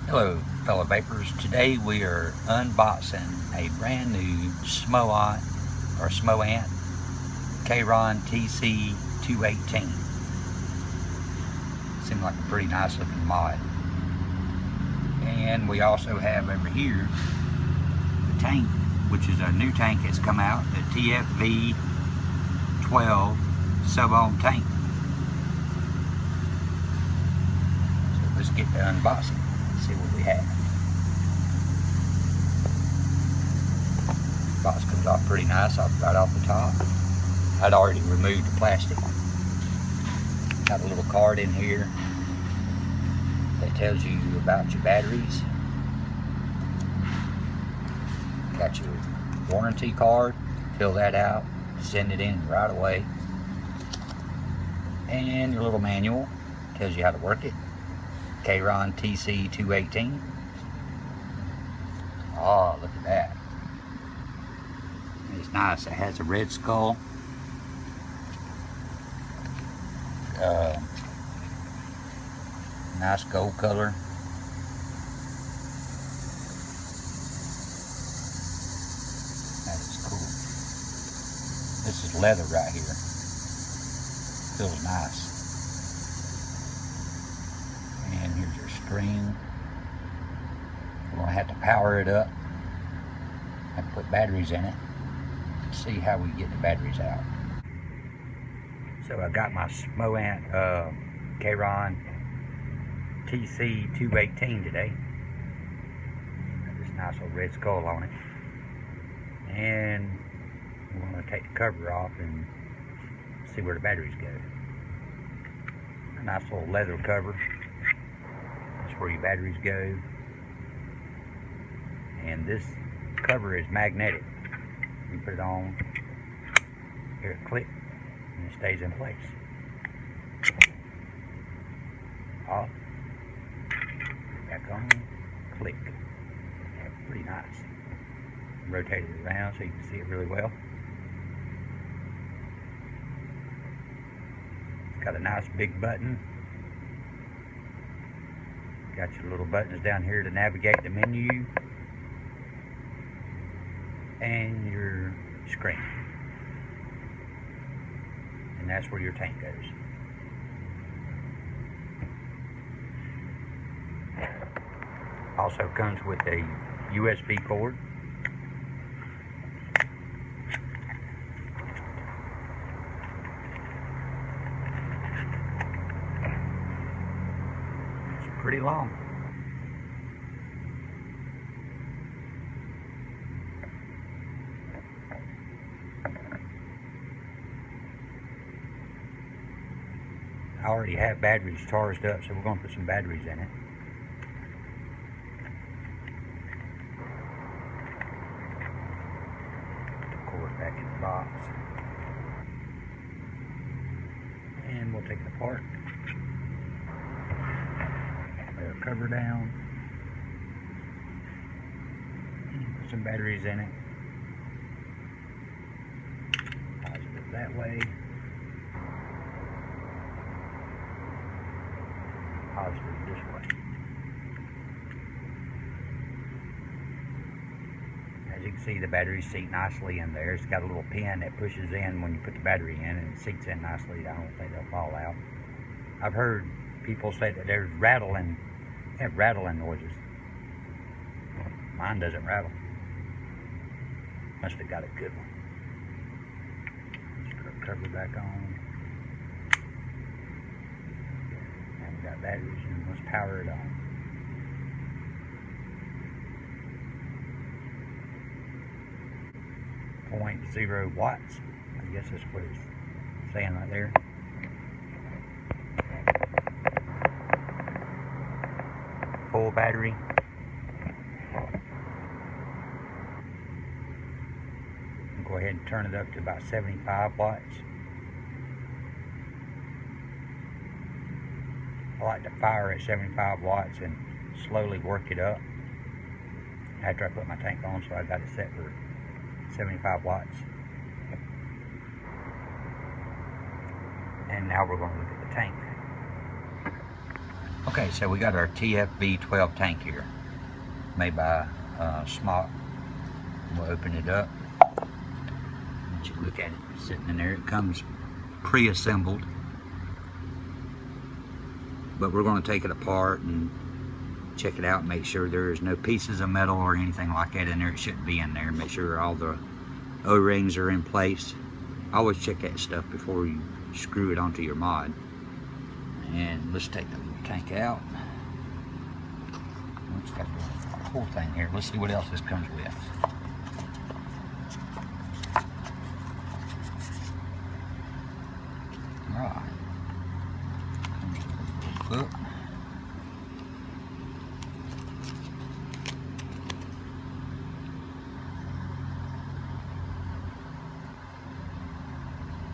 Hello fellow vapors, today we are unboxing a brand new Smoant Charon TC-12 Seems like a pretty nice looking mod. And we also have over here the tank, which is a new tank that's come out, the TFV-12 Tank. So let's get to unboxing. See what we have. Box comes off pretty nice right off the top. I'd already removed the plastic. Got a little card in here that tells you about your batteries. Got your warranty card. Fill that out, send it in right away. And your little manual tells you how to work it. Charon TC-12. Oh, look at that. It's nice. It has a red skull. Nice gold color. That is cool. This is leather right here. Feels nice. And here's your screen. We're going to have to power it up. Have to put batteries in it. See how we get the batteries out. So I got my Smoant Charon TC-12 today. Got this nice little red skull on it. And we're going to take the cover off and see where the batteries go. A nice little leather cover. That's where your batteries go. And this cover is magnetic. You put it on, hear it click, and it stays in place. Off, back on, click. Pretty nice. Rotate it around so you can see it really well. It's got a nice big button. Got your little buttons down here to navigate the menu and your screen. And that's where your tank goes. Also comes with a USB cord. It's pretty long. I already have batteries charged up, so we're going to put some batteries in it. Put the cord back in the box. And we'll take it apart. Lay the cover down. And put some batteries in it. Positive that way. Positive this way. As you can see, the batteries seat nicely in there. It's got a little pin that pushes in when you put the battery in, and it seats in nicely. I don't think they'll fall out. I've heard people say that there's rattling noises. Mine doesn't rattle. Must have got a good one. Let's put the cover back on. Got batteries, and let's power it on. .0 watts. I guess that's what it's saying right there. Full battery. Go ahead and turn it up to about 75 watts. I like to fire at 75 watts and slowly work it up after I put my tank on, so I got it set for 75 watts. And now we're going to look at the tank. Okay, so we got our TFV-12 tank here, made by Smok. We'll open it up. Once you look at it sitting in there, it comes pre-assembled. But we're going to take it apart and check it out, make sure there's no pieces of metal or anything like that in there. It shouldn't be in there. Make sure all the O-rings are in place. Always check that stuff before you screw it onto your mod. And let's take the little tank out. It's got the whole thing here. Let's see what else this comes with. Alright. Comes with a little book.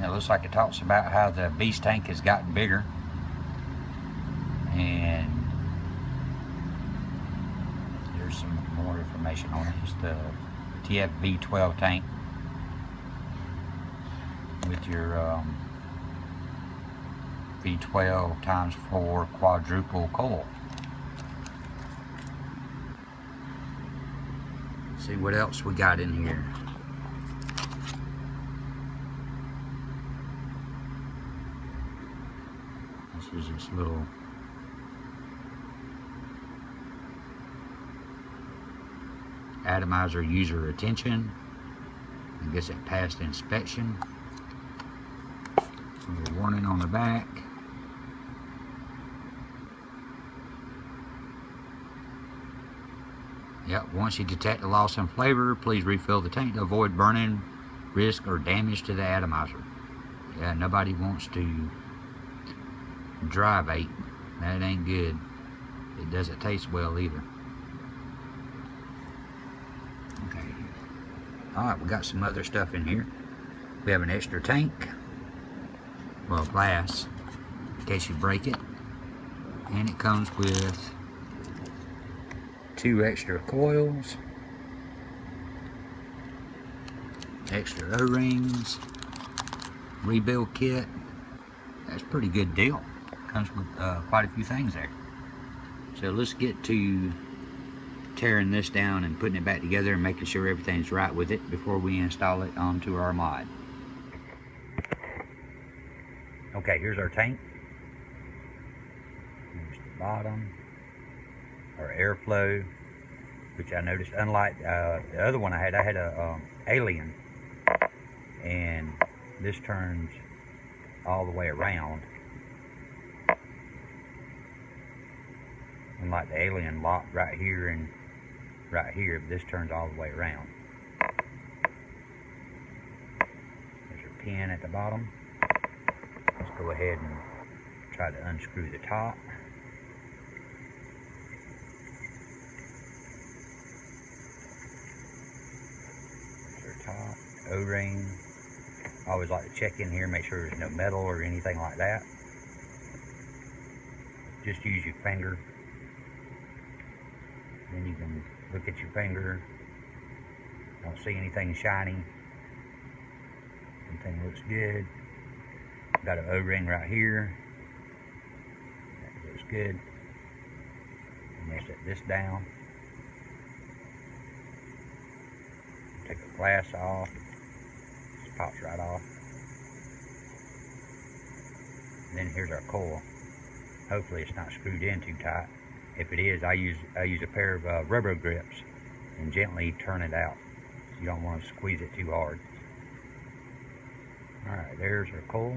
It looks like it talks about how the beast tank has gotten bigger, and there's some more information on it. It's the TFV-12 tank with your V12 ×4 quadruple coil. Let's see what else we got in here. This is this little atomizer user attention. I guess it passed inspection. A little warning on the back. Yep, once you detect a loss in flavor, please refill the tank to avoid burning, risk, or damage to the atomizer. Yeah, nobody wants to dry vape. That ain't good. It doesn't taste well either. Okay. Alright, we got some other stuff in here. We have an extra tank. Well, glass, in case you break it. And it comes with 2 extra coils, extra O-rings, rebuild kit. That's a pretty good deal. Comes with quite a few things there. So let's get to tearing this down and putting it back together and making sure everything's right with it before we install it onto our mod. Okay, here's our tank. Here's the bottom. Our airflow, which I noticed, unlike the other one I had a Alien, and this turns all the way around. Unlike the Alien, locked right here and right here, but this turns all the way around. There's your pin at the bottom. Let's go ahead and try to unscrew the top. There's our top, O-ring. I always like to check in here, make sure there's no metal or anything like that. Just use your finger. Then you can look at your finger. Don't see anything shiny. Everything looks good. Got an O-ring right here. That looks good. And let's set this down. Take the glass off. Just pops right off. And then here's our coil. Hopefully it's not screwed in too tight. If it is, I use a pair of rubber grips and gently turn it out. You don't want to squeeze it too hard. Alright, there's our coil.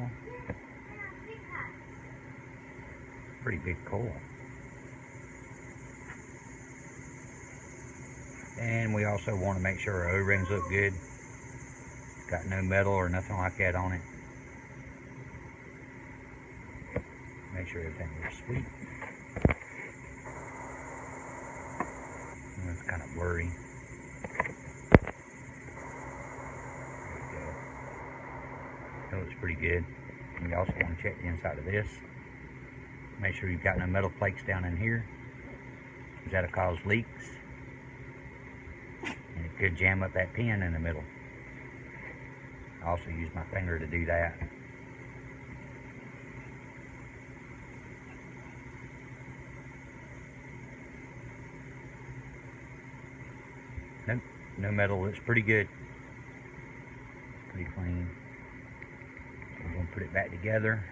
Pretty big coil. And we also want to make sure our O-rings look good. Got no metal or nothing like that on it. Make sure everything looks sweet. It's kind of blurry. There we go. That looks pretty good. And you also want to check the inside of this. Make sure you've got no metal flakes down in here, because that'll cause leaks. And it could jam up that pin in the middle. I also use my finger to do that. Nope, no metal. Looks pretty good. Pretty clean. We're going to put it back together.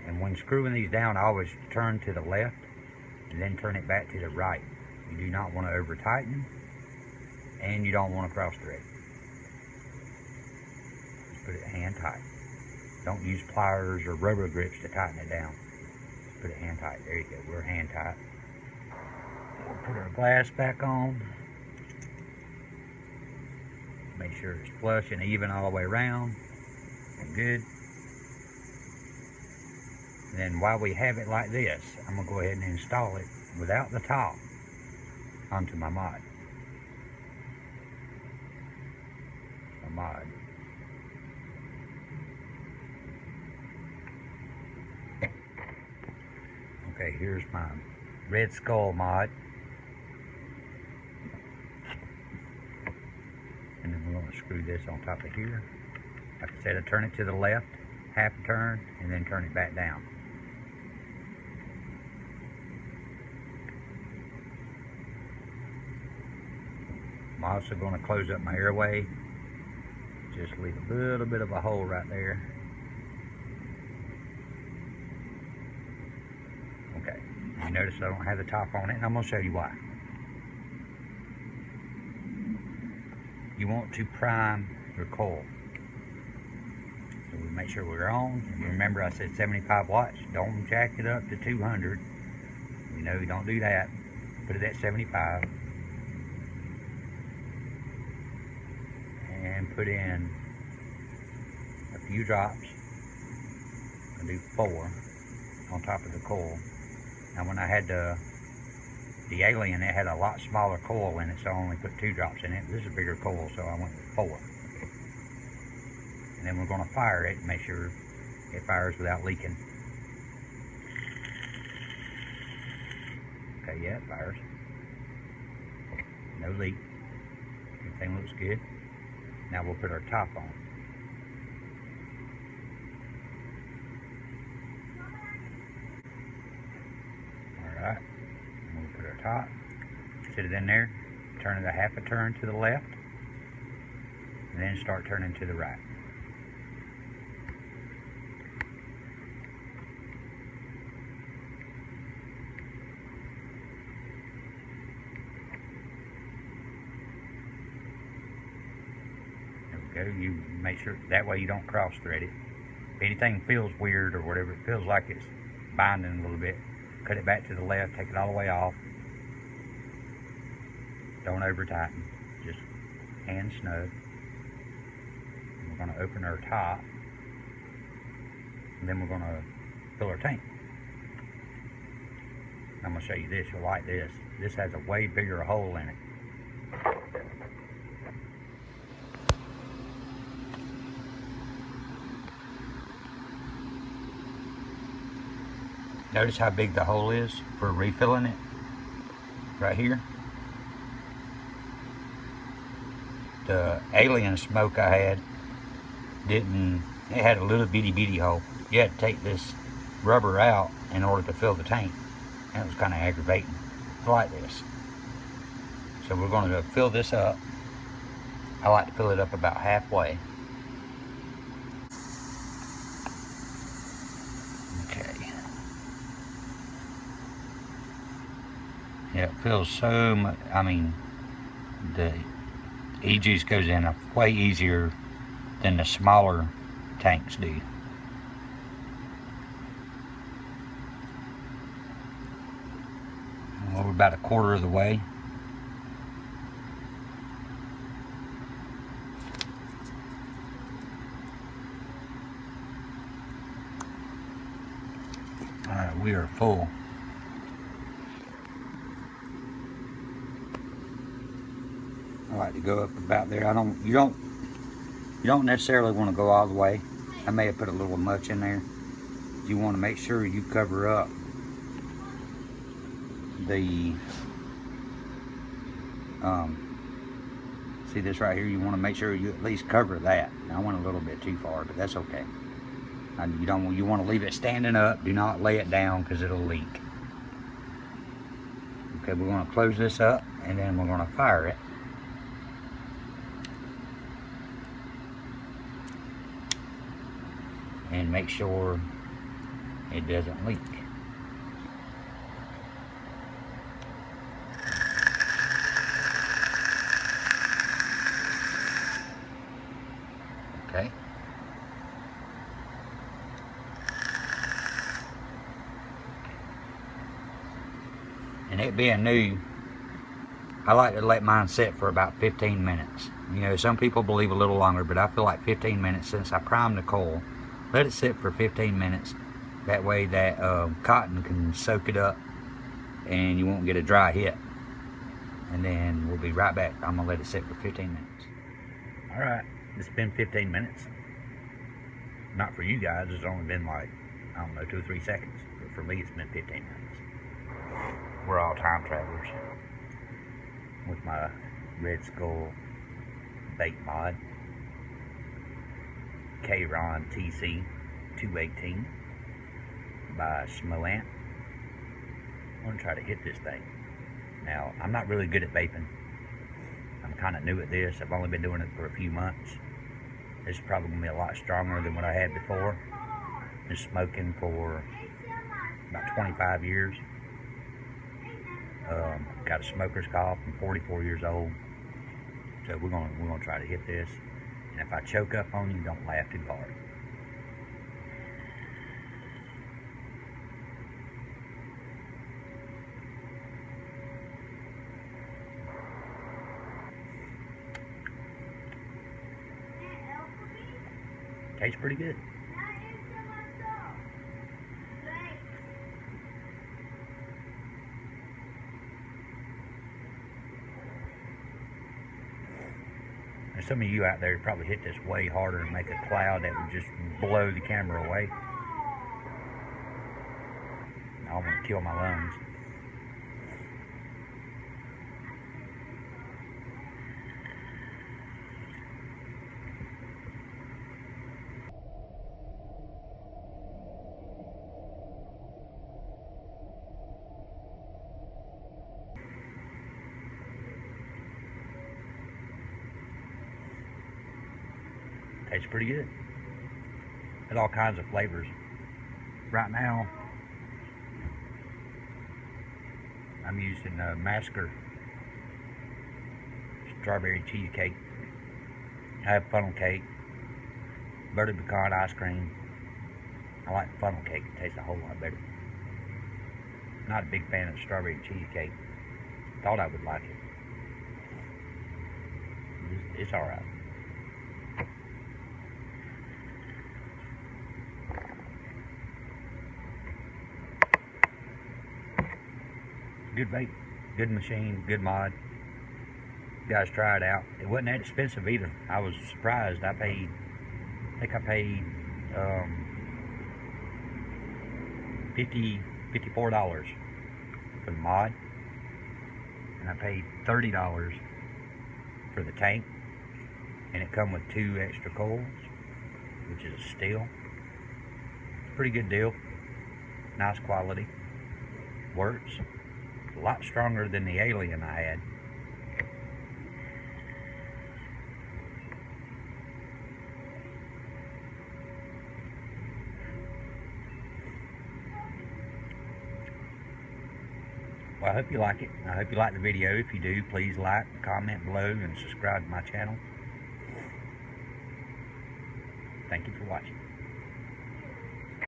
And when screwing these down, I always turn to the left and then turn it back to the right. You do not want to over tighten, and you don't want to cross thread. Just put it hand tight. Don't use pliers or rubber grips to tighten it down. Just put it hand tight. There you go. We're hand tight. We'll put our glass back on. Make sure it's flush and even all the way around. And good. And then while we have it like this, I'm going to go ahead and install it without the top onto my mod. Okay, here's my Red Skull mod. And then we're going to screw this on top of here. Like I said, I turn it to the left, half a turn, and then turn it back down. I'm also going to close up my airway. Just leave a little bit of a hole right there. Okay, you notice I don't have the top on it, and I'm going to show you why. You want to prime your coil. So we make sure we're on. And remember I said 75 watts. Don't jack it up to 200. You know, you don't do that. Put it at 75. And put in a few drops. I'll do 4 on top of the coil. Now when I had the Alien, it had a lot smaller coil in it, so I only put 2 drops in it. This is a bigger coil, so I went with 4. And then we're going to fire it and make sure it fires without leaking. Okay, yeah, it fires. No leak. Everything looks good. Now we'll put our top on. Alright, we'll put our top, sit it in there, turn it a half a turn to the left, and then start turning to the right. There we go. You make sure that way you don't cross thread it. If anything feels weird or whatever, it feels like it's binding a little bit, cut it back to the left, take it all the way off. Don't over tighten, just hand snug. And we're going to open our top, and then we're going to fill our tank. I'm going to show you this. You'll like this. This has a way bigger hole in it. Notice how big the hole is for refilling it, right here. The Alien smoke I had it had a little bitty hole. You had to take this rubber out in order to fill the tank. And it was kind of aggravating. I like this. So we're going to fill this up. I like to fill it up about halfway. Yeah, it feels so much, I mean, the e-juice goes in way easier than the smaller tanks do. Well, we're about a quarter of the way. Alright, we are full. I like to go up about there. You don't necessarily want to go all the way. I may have put a little much in there. You want to make sure you cover up the see this right here. You want to make sure you at least cover that. Now, I went a little bit too far, but that's okay. You want to leave it standing up. Do not lay it down because it'll leak. Okay, we're going to close this up and then we're going to fire it. And make sure it doesn't leak. Okay. And it being new, I like to let mine sit for about 15 minutes. You know, some people believe a little longer, but I feel like 15 minutes since I primed the coil. Let it sit for 15 minutes. That way that cotton can soak it up and you won't get a dry hit. And then we'll be right back. I'm gonna let it sit for 15 minutes. All right, it's been 15 minutes. Not for you guys, it's only been like, I don't know, 2 or 3 seconds. But for me, it's been 15 minutes. We're all time travelers with my Red Skull bait mod, Charon TFV-12 by Smoant. I'm gonna try to hit this thing. Now, I'm not really good at vaping. I'm kind of new at this. I've only been doing it for a few months. This is probably gonna be a lot stronger than what I had before. Been smoking for about 25 years. Got a smoker's cough. I'm 44 years old. So we're gonna try to hit this. And if I choke up on you, don't laugh too hard. Tastes pretty good. There's some of you out there who probably hit this way harder and make a cloud that would just blow the camera away. I want to kill my lungs. Tastes pretty good. Got all kinds of flavors. Right now, I'm using Masker strawberry cheesecake. I have funnel cake, buttered pecan ice cream. I like funnel cake. It tastes a whole lot better. Not a big fan of strawberry cheesecake. Thought I would like it. It's alright. Good vape, good machine, good mod. You guys try it out. It wasn't that expensive either. I was surprised. I think I paid $54 for the mod, and I paid $30 for the tank, and it come with 2 extra coils, which is a steal. Pretty good deal. Nice quality. Works. A lot stronger than the Alien I had. Well, I hope you like it. I hope you like the video. If you do, please like, comment below, and subscribe to my channel. Thank you for watching.